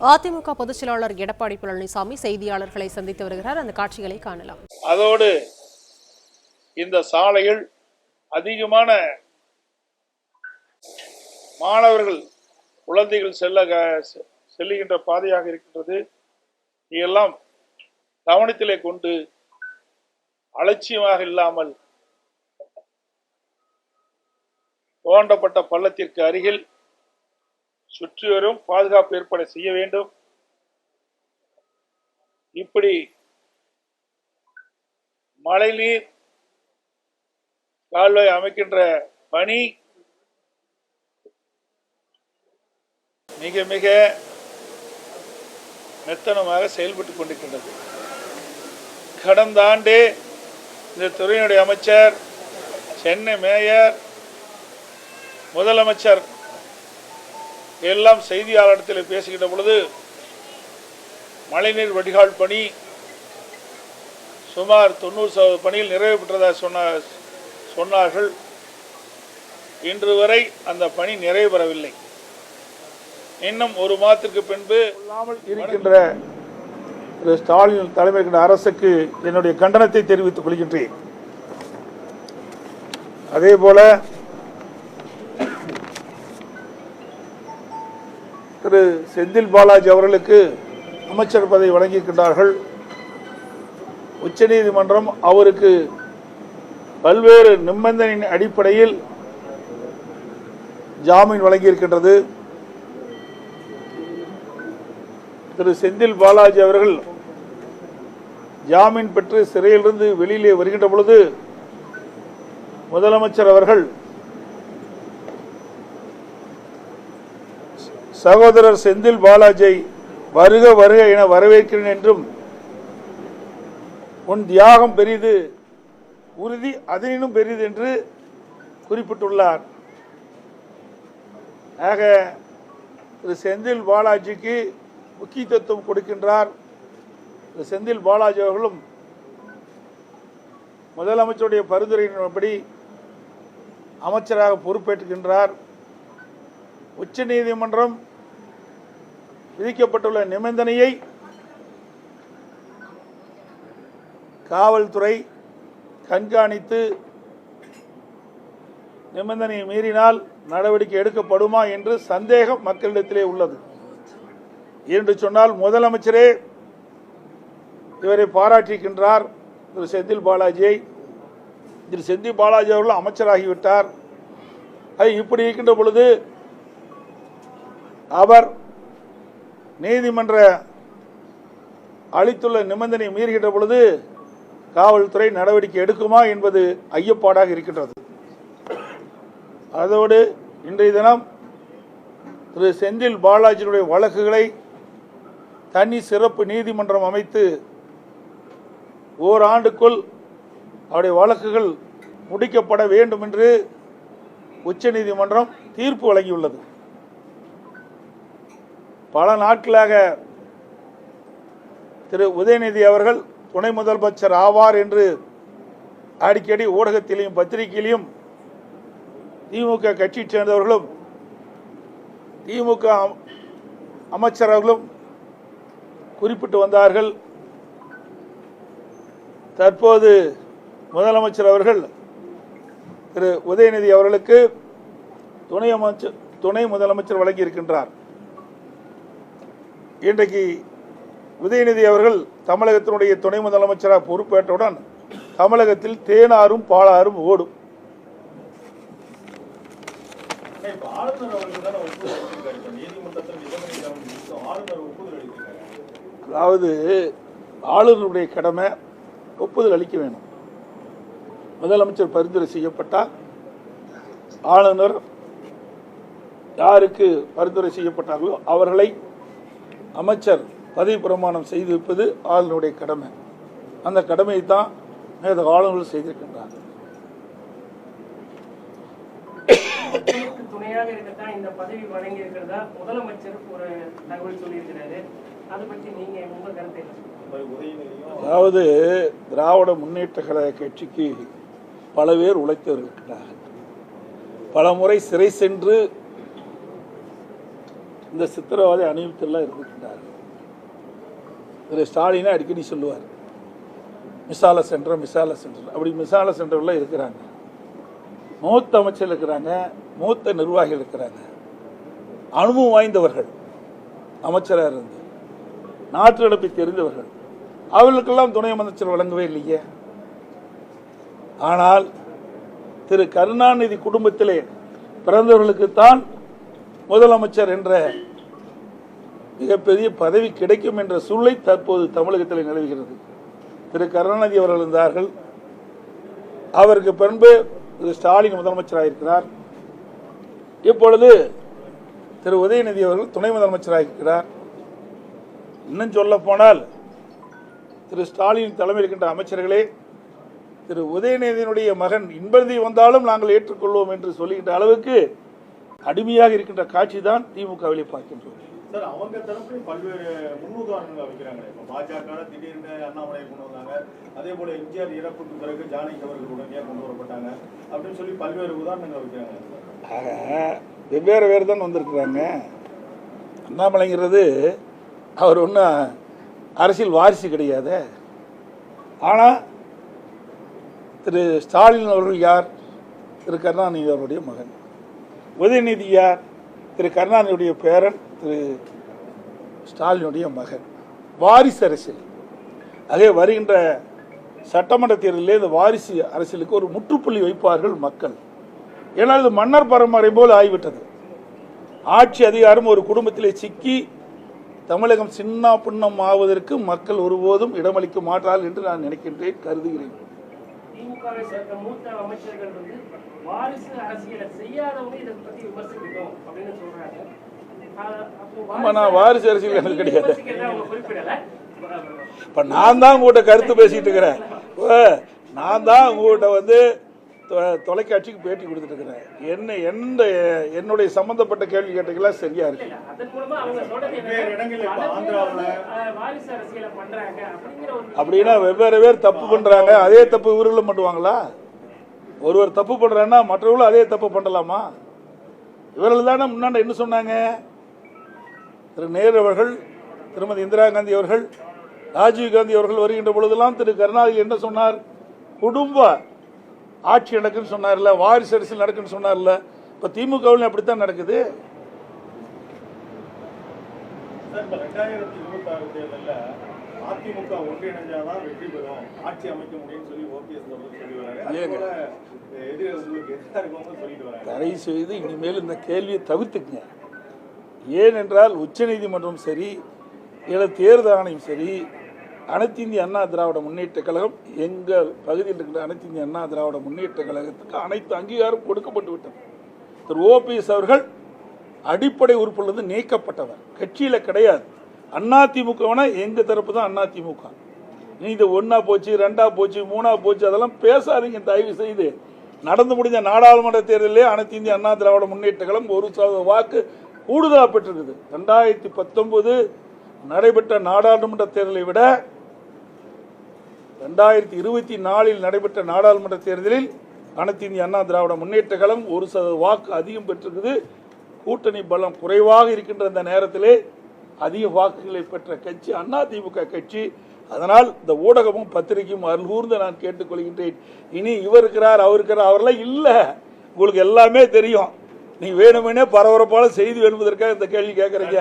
அதிமுக பொதுச் செயலாளர் எடப்பாடி பழனிசாமி செய்தியாளர்களை சந்தித்து வருகிறார். அந்த காட்சிகளை காணலாம். அதோடு இந்த சாலையில் அதிகமான மாணவர்கள் குழந்தைகள் செல்லுகின்ற பாதையாக இருக்கின்றது. இதெல்லாம் கவனத்திலே கொண்டு அலட்சியமாக இல்லாமல் தோண்டப்பட்ட பள்ளத்திற்கு அருகில் சுற்றிவரும் பாதுகாப்பு ஏற்பாடு செய்ய வேண்டும். இப்படி மழைநீர் கால்வாய் அமைக்கின்ற பணி மிக மிக மெத்தனமாக செயல்பட்டுக் கொண்டிருக்கின்றது. கடந்த ஆண்டே இந்த துறையினுடைய அமைச்சர், சென்னை மேயர், முதலமைச்சர் எல்லாம் செய்தியாளரிடத்தில் பேசுகின்ற பொழுது மழைநீர் வடிகால் பணி சுமார் 90% பணியில் நிறைவு பெற்றதாக சொன்னார்கள். இன்று வரை அந்த பணி நிறைவு பெறவில்லை. இன்னும் ஒரு மாதத்திற்கு பின்பு இல்லாமல் இருக்கின்ற ஸ்டாலின் தலைமையில் அரசுக்கு என்னுடைய கண்டனத்தை தெரிவித்துக் கொள்கின்றேன். அதே போல திரு செந்தில் பாலாஜி அவர்களுக்கு அமைச்சர் பதவி வழங்கியிருக்கின்றார்கள். உச்சநீதிமன்றம் அவருக்கு பல்வேறு நிபந்தனையின் அடிப்படையில் ஜாமீன் வழங்கியிருக்கின்றது. திரு செந்தில் பாலாஜி அவர்கள் ஜாமீன் பெற்று சிறையிலிருந்து வெளியிலே வருகின்ற பொழுது முதலமைச்சர் அவர்கள் சகோதரர் செந்தில் பாலாஜியை வருக வருக என வரவேற்கிறேன் என்றும் உன் தியாகம் பெரிது, உறுதி அதனினும் பெரிது என்று குறிப்பிட்டுள்ளார். ஆக திரு செந்தில் பாலாஜிக்கு முக்கியத்துவம் கொடுக்கின்றார். திரு செந்தில் பாலாஜி அவர்களும் முதலமைச்சருடைய பரிந்துரையின்படி அமைச்சராக பொறுப்பேற்றுகின்றார். உச்ச நீதிமன்றம் விதிக்கப்பட்டுள்ள நிபந்தனையை காவல்துறை கண்காணித்து நிபந்தனையை மீறினால் நடவடிக்கை எடுக்கப்படுமா என்று சந்தேகம் மக்களிடத்திலே உள்ளது. என்று சொன்னால் முதலமைச்சரே இவரை பாராட்டியிருக்கின்றார். திரு செந்தில் பாலாஜியை. திரு செந்தில் பாலாஜி அவர்கள் அமைச்சராகிவிட்டார். இப்படி இருக்கின்ற பொழுது அவர் நீதிமன்ற அளித்துள்ள நிபந்தனை மீறுகின்ற பொழுது காவல்துறை நடவடிக்கை எடுக்குமா என்பது ஐயப்பாடாக இருக்கின்றது. அதோடு இன்றைய தினம் திரு செந்தில் பாலாஜியுடைய வழக்குகளை தனி சிறப்பு நீதிமன்றம் அமைத்து ஓராண்டுக்குள் அவருடைய வழக்குகள் முடிக்கப்பட வேண்டும் என்று உச்சநீதிமன்றம் தீர்ப்பு வழங்கியுள்ளது. பல நாட்களாக திரு உதயநிதி அவர்கள் துணை முதலமைச்சர் ஆவார் என்று அடிக்கடி ஊடகத்திலையும் பத்திரிகையிலையும் திமுக கட்சியைச் சேர்ந்தவர்களும் திமுக அமைச்சர்களும் குறிப்பிட்டு வந்தார்கள். தற்போது முதலமைச்சர் அவர்கள் திரு உதயநிதி அவர்களுக்கு துணை முதலமைச்சர் வழங்கியிருக்கின்றார். இன்றைக்கு உதயநிதி அவர்கள் தமிழகத்தினுடைய துணை முதலமைச்சராக பொறுப்பேற்றவுடன் தமிழகத்தில் தேனாரும் பாலாரும் ஓடும். அதாவது ஆளுநருடைய கடமை ஒப்புதல் அளிக்க வேண்டும். முதலமைச்சர் பரிந்துரை செய்யப்பட்டால் ஆளுநர் யாருக்கு பரிந்துரை செய்யப்பட்டார்களோ அவர்களை அமைச்சர் பதவி பிரமாணம் செய்து வைப்பது ஆளுநருடைய கடமை. அந்த கடமையை தான் ஆளுநர்கள் செய்திருக்கின்றார். துணையாக இருக்கத்தான் இந்த பதவி வழங்கி இருக்கிறதா முதலமைச்சர் ஒரு தகவல் சொல்லியிருக்கிறாரு. அதை பற்றி நீங்க உங்க கருத்து என்ன? அதாவது திராவிட முன்னேற்ற கழக கட்சிக்கு பல பேர் உழைத்து வருகின்றார்கள். பல முறை சிறை சென்று இந்த சித்திரவதை அணிவித்தெல்லாம் இருந்துக்கிட்டார்கள். இதில் ஸ்டாலினே அடிக்கடி சொல்லுவார், மிசால சென்டர் அப்படி மிசால சென்டர்லாம் இருக்கிறாங்க. மூத்த அமைச்சர் இருக்கிறாங்க, மூத்த நிர்வாகிகள் இருக்கிறாங்க, அனுபவம் வாய்ந்தவர்கள், அமைச்சராக இருந்து நாட்டு நடப்பை தெரிந்தவர்கள். அவர்களுக்கெல்லாம் துணை அமைச்சர் வழங்கவே இல்லையே. ஆனால் திரு கருணாநிதி குடும்பத்திலே பிறந்தவர்களுக்குத்தான் முதலமைச்சர் என்ற மிகப்பெரிய பதவி கிடைக்கும் என்ற சூழலை தற்போது தமிழகத்தில் நிலவுகிறது. திரு கருணாநிதி அவர்கள் இருந்தார்கள், அவருக்கு பின்பு திரு ஸ்டாலின் முதலமைச்சராக இருக்கிறார். இப்பொழுது திரு உதயநிதி அவர்கள் துணை முதலமைச்சராக இருக்கிறார். இன்னும் சொல்ல போனால் திரு ஸ்டாலின் தலைமையில் இருக்கின்ற அமைச்சர்களே திரு உதயநிதியினுடைய மகன் இன்பநிதி வந்தாலும் நாங்கள் ஏற்றுக்கொள்வோம் என்று சொல்லுகின்ற அளவுக்கு அடிமையாக இருக்கின்ற காட்சி தான் திமுகவிலே பார்க்கின்றோம். சார், அவங்க தரப்புல பல்வேறு முன்னுதாரணங்கள் வைக்கிறாங்க. இப்போ பாஜக திடீர்னு அண்ணாமலை கொண்டு வந்தாங்க, அதே போல எம்ஜிஆர் இறப்புக்கு பிறகு ஜானகி அவர்கள் உடனே கொண்டு வரப்பட்டாங்க அப்படின்னு சொல்லி பல்வேறு உதாரணங்கள் வைக்கிறாங்க. ஆக வெவ்வேறு தான் வந்திருக்கிறாங்க. அண்ணாமலைங்கிறது அவர் ஒன்றும் அரசியல் வாரிசு கிடையாது. ஆனால் திரு ஸ்டாலின் அவர்கள் யார்? திரு கருணாநிதி அவருடைய மகன். உதயநிதி யார்? திரு கருணாநிதியுடைய பேரன், திரு ஸ்டாலினுடைய மகன். வாரிசு அரசியல். அதே வருகின்ற சட்டமன்ற தேர்தலில் இந்த வாரிசு அரசியலுக்கு ஒரு முற்றுப்புள்ளி வைப்பார்கள் மக்கள். ஏன்னால் இது மன்னர் பரம்பரை போல் ஆகிவிட்டது. ஆட்சி அதிகாரம் ஒரு குடும்பத்திலே சிக்கி தமிழகம் சின்ன பின்னம் ஆவதற்கு மக்கள் ஒருபோதும் இடமளிக்க மாட்டார்கள் என்று நான் நினைக்கின்றேன், கருதுகிறேன். திமுகவை சேர்ந்த மூத்த அமைச்சர்கள் வந்து வாரிசு அரசியலை செய்யாதவங்க இதை பத்தி விமர்சிக்கணும் அப்படின்னு சொல்றாங்க. நான் வாரிசு அரசியல் எனக்கு கிடையாது. இப்ப நான் தான் உங்கள்கிட்ட கருத்து பேசிட்டு இருக்கிறேன். நான் தான் உங்கள்கிட்ட வந்து தொலைக்காட்சிக்கு பேட்டி கொடுத்துட்டு இருக்கிறேன். என்னுடைய சம்பந்தப்பட்ட கேள்வி கேட்டீங்களா சரியா இருக்கு. அப்படின்னா வெவ்வேறு பேர் தப்பு பண்றாங்க, அதே தப்பு இவர்களும் பண்ணுவாங்களா? ஒருவர் தப்பு பண்றாங்கன்னா மற்றவர்களும் அதே தப்பு பண்ணலாமா? இவர்கள் தானே முன்னாடி என்ன சொன்னாங்க? திரு நேரு அவர்கள், திருமதி இந்திரா காந்தி அவர்கள், ராஜீவ் காந்தி அவர்கள் வருகின்ற பொழுதெல்லாம் திரு கருணாநிதி என்ன சொன்னார்? குடும்ப ஆட்சி நடக்குன்னு சொன்னார்ல, வாரிசு அரசியல் நடக்குன்னு சொன்னார்ல. இப்ப திமுகவில் அப்படித்தான் நடக்குது. 2026 தேர்தலில் அதிமுக ஒன்றிணைஞ்சாதான் வெற்றி பெறும், ஆட்சி அமைக்க முடியும்னு சொல்லி ஓபிஎஸ் சொல்லி வராங்க. தயவு செய்து இனிமேல் இந்த கேள்வியை தவிர்த்துக்குங்க. ஏனென்றால் உச்ச நீதிமன்றம் சரி, தேர்தல் ஆணையம் சரி, அனைத்து இந்திய அண்ணா திராவிட முன்னேற்ற கழகம், எங்கள் பகுதியில் இருக்கிற அனைத்து இந்திய அண்ணா திராவிட முன்னேற்ற கழகத்துக்கு அனைத்து அங்கீகாரம் கொடுக்கப்பட்டு விட்டது. திரு ஓபிஎஸ் அவர்கள் அடிப்படை உறுப்பிலிருந்து நீக்கப்பட்டவர், கட்சியில கிடையாது. அதிமுகனா எங்க தரப்பு தான் அதிமுக. நீங்க ஒன்னா போச்சு, ரெண்டா போச்சு, மூணா போச்சு, அதெல்லாம் பேசாதீங்க தயவு செய்து. நடந்து முடிஞ்ச நாடாளுமன்ற தேர்தலிலே அனைத்து இந்திய அண்ணா திராவிட முன்னேற்ற கழகம் 1% வாக்கு கூடுதலாக பெற்றிருக்குது. 2019 நடைபெற்ற நாடாளுமன்ற தேர்தலை விட 2024 நடைபெற்ற நாடாளுமன்ற தேர்தலில் அனைத்து இந்திய அண்ணா திராவிட முன்னேற்ற கழகம் 1% வாக்கு அதிகம் பெற்றிருக்குது. கூட்டணி பலம் குறைவாக இருக்கின்ற இந்த நேரத்திலே அதிக வாக்குகளை பெற்ற கட்சி அதிமுக கட்சி. அதனால் இந்த ஊடகமும் பத்திரிகையும் அருள்கூர்ந்து நான் கேட்டுக்கொள்கின்றேன். இனி இவர் இருக்கிறார், அவர் இருக்கிறார், அவரெல்லாம் இல்லை. உங்களுக்கு எல்லாமே தெரியும். நீ வேணுமெனே பரபரப்பான செய்தி வேணுவதற்காக இந்த கேள்வி கேட்கறீங்க.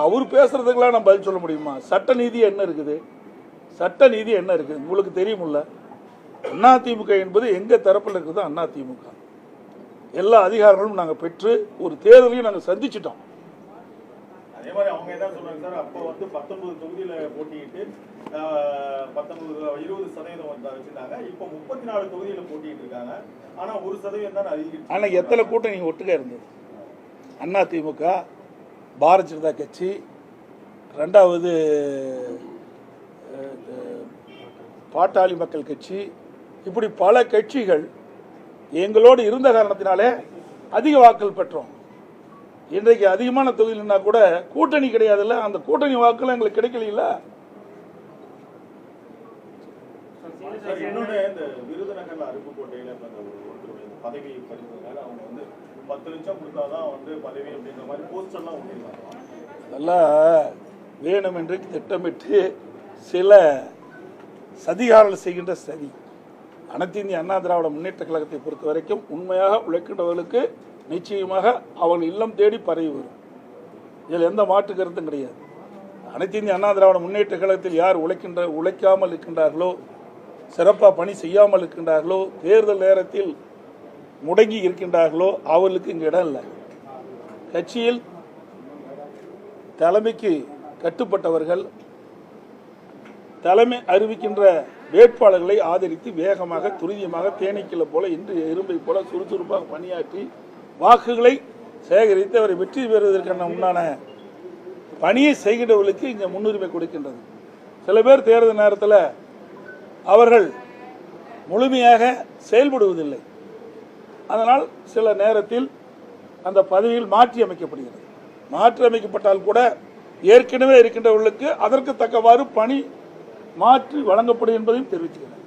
அவர் பேசுறதுக்கெல்லாம் நம்ம பதில் சொல்ல முடியுமா? சட்ட நீதி என்ன இருக்குது? சட்ட நீதி என்ன இருக்குது உங்களுக்கு தெரியுமில்ல? அதிமுக என்பது எங்க தரப்பில் இருக்குது. அதிமுக எல்லா அதிகாரங்களும் நாங்கள் பெற்று ஒரு தேர்தலையும் நாங்கள் சந்திச்சிட்டோம். அதே மாதிரி அவங்க என்ன சொல்றாங்க சார், அப்போ வந்து 19 தொகுதியில போட்டிட்டு 20% வச்சிருந்தாங்க. இப்போ 34 தொகுதியில போட்டிட்டு இருக்காங்க. ஆனா 1% தான் அதிகரிச்சு. ஆனா எத்தனை கூட்டணி ஒட்டுக்கா இருந்தது? அதிமுக, பாரதிய ஜனதா கட்சி, ரெண்டாவது பாட்டாளி மக்கள் கட்சி, இப்படி பல கட்சிகள் எங்களோடு இருந்த காரணத்தினாலே அதிக வாக்குகள் பெற்றோம். இன்றைக்கு அதிகமான தொகுதியில்னா கூட கூட்டணி கிடையாதுல்ல, அந்த கூட்டணி வாக்குகள் எங்களுக்கு கிடைக்கல. இன்னொன்று, இந்த விருதுநகர்ல அருப்புக்கோட்டையில பதவி பறிந்ததுனால அவங்க வந்து 10 லட்சம் கொடுத்தாதான் வந்து பதவி அப்படின்ற மாதிரி போஸ்டர்லாம் ஒட்டிருக்காங்க. அதெல்லாம் வேணும் என்று திட்டமிட்டு சில சதிகாரர்கள் செய்கின்ற சதி. அனைத்து இந்திய அண்ணா திராவிட முன்னேற்ற கழகத்தை பொறுத்த வரைக்கும் உண்மையாக உழைக்கின்றவர்களுக்கு நிச்சயமாக அவர்கள் இல்லம் தேடி பரவி வரும். இதில் எந்த மாற்று கருத்தும் கிடையாது. அனைத்து இந்திய அண்ணா திராவிட முன்னேற்ற கழகத்தில் யார் உழைக்காமல் இருக்கின்றார்களோ, சிறப்பாக பணி செய்யாமல் இருக்கின்றார்களோ, தேர்தல் நேரத்தில் முடங்கி இருக்கின்றார்களோ அவர்களுக்கு இங்கு இடம் இல்லை. கட்சியில் தலைமைக்கு கட்டுப்பட்டவர்கள் தலைமை அறிவிக்கின்ற வேட்பாளர்களை ஆதரித்து வேகமாக துரிதமாக தேனீக்களை போல இன்று எறும்பை போல சுறுசுறுப்பாக பணியாற்றி வாக்குகளை சேகரித்து அவரை வெற்றி பெறுவதற்கான உண்டான பணியை செய்கின்றவர்களுக்கு இங்கே முன்னுரிமை கொடுக்கின்றது. சில பேர் தேர்தல் நேரத்தில் அவர்கள் முழுமையாக செயல்படுவதில்லை. அதனால் சில நேரத்தில் அந்த பதவியில் மாற்றி அமைக்கப்படுகிறது. மாற்றி அமைக்கப்பட்டால் கூட ஏற்கனவே இருக்கின்றவர்களுக்கு அதற்கு தக்கவாறு பணி மாற்றி வழங்கப்படும் என்பதையும் தெரிவித்துக்கிறேன்.